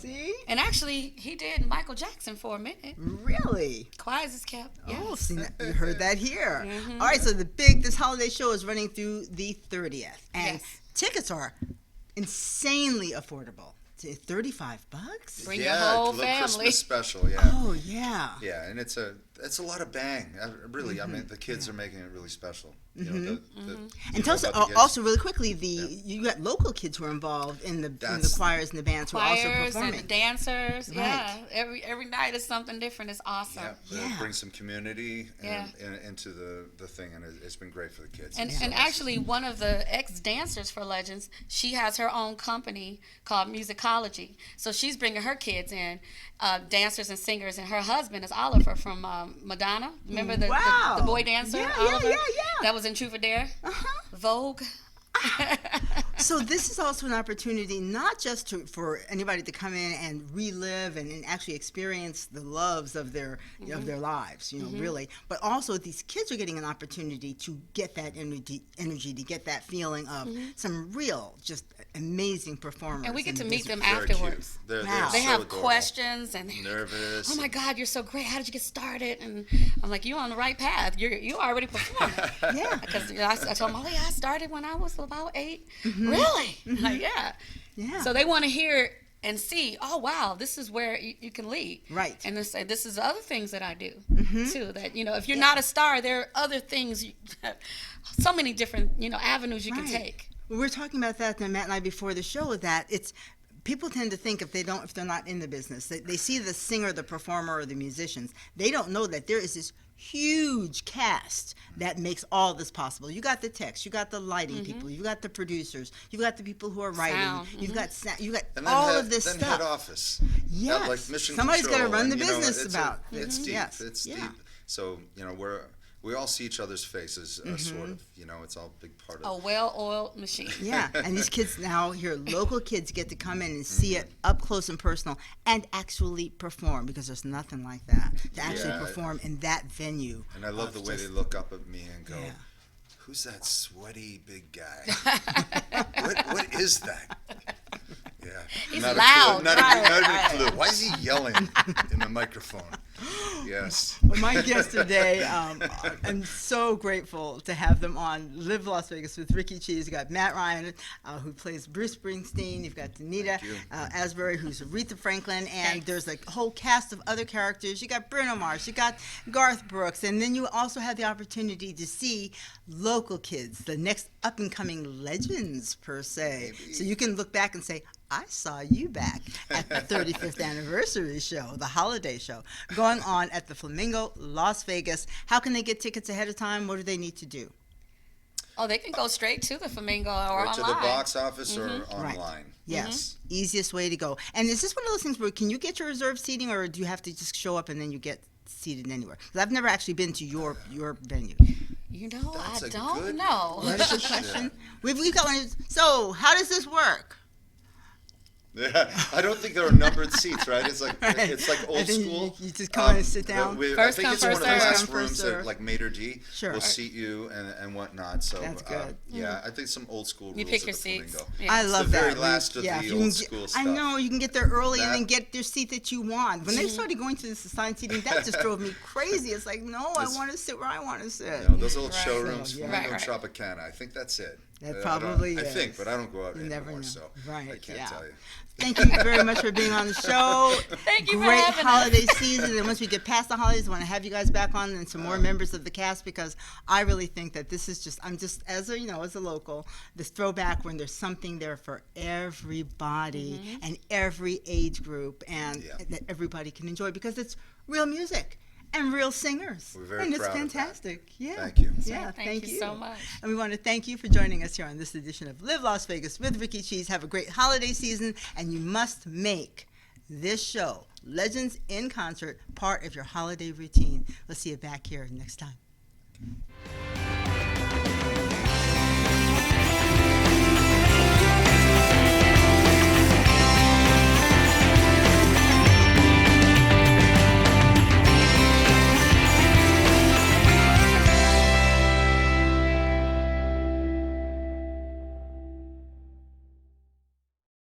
See? And actually, he did Michael Jackson for a minute. Really? Quiet as kept. Oh, Yes. see, you heard that here. All right, so this holiday show is running through the 30th, and Yes. tickets are insanely affordable. $35. Bring your Yeah, whole little family. Christmas special, yeah. Oh yeah. Yeah, and it's a lot of bang. Really, I mean, the kids are making it really special. You know, you And know tell us about the kids? also really quickly, you got local kids who are involved in the choirs and the bands who are also Choirs performing. and dancers. Right. Yeah. Every night is something different. It's awesome. Yeah, bring some community Yeah. into the thing, and it's been great for the kids. And, So and it's- actually, one of the ex-dancers for Legends, she has her own company called Musicology. So she's bringing her kids in, dancers and singers, and her husband is Oliver from Madonna. Remember Wow. the boy dancer, Yeah, Oliver? yeah. That was in Truth or Dare? Vogue. So this is also an opportunity not just for anybody to come in and relive and actually experience the loves of their of their lives, really, but also these kids are getting an opportunity to get that energy to get that feeling of some real, just amazing performers. And we get to in meet this- them They're cute. afterwards. They're Wow. They so have adorable. questions and Nervous. oh my God, you're so great. How did you get started? And I'm like, you're on the right path. You already performing. Yeah. Because I told them, oh yeah, I started when I was about 8. Really? Like yeah. Yeah. So they want to hear and see. Oh wow, this is where you can lead. Right. And this is other things that I do too. That if you're not a star, there are other things. So many different avenues you can Right. take. We were talking about that, Matt and I, before the show, that it's people tend to think if they're not in the business, they see the singer, the performer, or the musicians. They don't know that there is this huge cast that makes all this possible. You got the text, you got the lighting people, you got the producers, you got the people who are writing, Sound. you've got you got And then all head, of this then stuff. head office. Yes. Like mission Somebody's control, gotta run the and, you know, business it's about It's this. deep. Yes. It's Yeah. deep. So we all see each other's faces, sort of. It's all a big part A of. well-oiled machine. Yeah, and these kids now here, local kids get to come in and see it up close and personal and actually perform, because there's nothing like that, to actually Yeah. perform in that venue. And I love of the way just- they look up at me and go, Yeah. "Who's that sweaty big guy? what is that?" Yeah, He's not loud. A clue, not even a clue. Why is he yelling in the microphone? Yes. Well, my guest today, I'm so grateful to have them on Live Las Vegas with Rikki Cheese. You got Matt Ryan, who plays Bruce Springsteen. You've got Denita Thank you. Asberry, who's Aretha Franklin, and Thanks. there's a whole cast of other characters. You got Bruno Mars, you got Garth Brooks, and then you also have the opportunity to see local kids, the next up and coming legends per se. Maybe. So you can look back and say, I saw you back at the 35th anniversary show, the holiday show, going on at the Flamingo, Las Vegas. How can they get tickets ahead of time? What do they need to do? Oh, they can go straight to the Flamingo or Right online. to the box office or online. Right. Yes, easiest way to go. And is this one of those things where can you get your reserved seating, or do you have to just show up and then you get seated anywhere? Because I've never actually been to your venue. You know, That's I a don't good- know. That's a good question. We've got one. So how does this work? Yeah, I don't think there are numbered seats, right? It's like old And then school. you just come in and sit down. First I think come, it's one of first the last serve. rooms First that serve. like Mater D Sure. will seat you and whatnot. So That's good. yeah, I think some old school You rules pick at your the seats. Flamingo. Yeah. I It's love the very that. last of if the you old can school I stuff. know you can get there early and That- then get your seat that you want. When they started going to this assigned seating, that just drove me crazy. It's like, no, I It's- want to sit where I want to sit. You know, those old Right. showrooms, So, yeah. Flamingo Right, right. Tropicana. I think that's it. That I probably don't- I think, is. but I don't go out You anymore, never know. so Right, I can't yeah. tell you. Thank you very much for being on the show. Thank you for Great having us. holiday season. And once we get past the holidays, I want to have you guys back on and some more members of the cast, because I really think that this is just, I'm just, as a, as a local, this throwback when there's something there for everybody and every age group, and Yeah. that everybody can enjoy, because it's real music and real singers. We're very and it's proud of that. fantastic. Yeah. Thank you. Yeah, Thank you so much. And we want to thank you for joining us here on this edition of Live Las Vegas with Rikki Cheese. Have a great holiday season, and you must make this show, Legends in Concert, part of your holiday routine. We'll see you back here next time.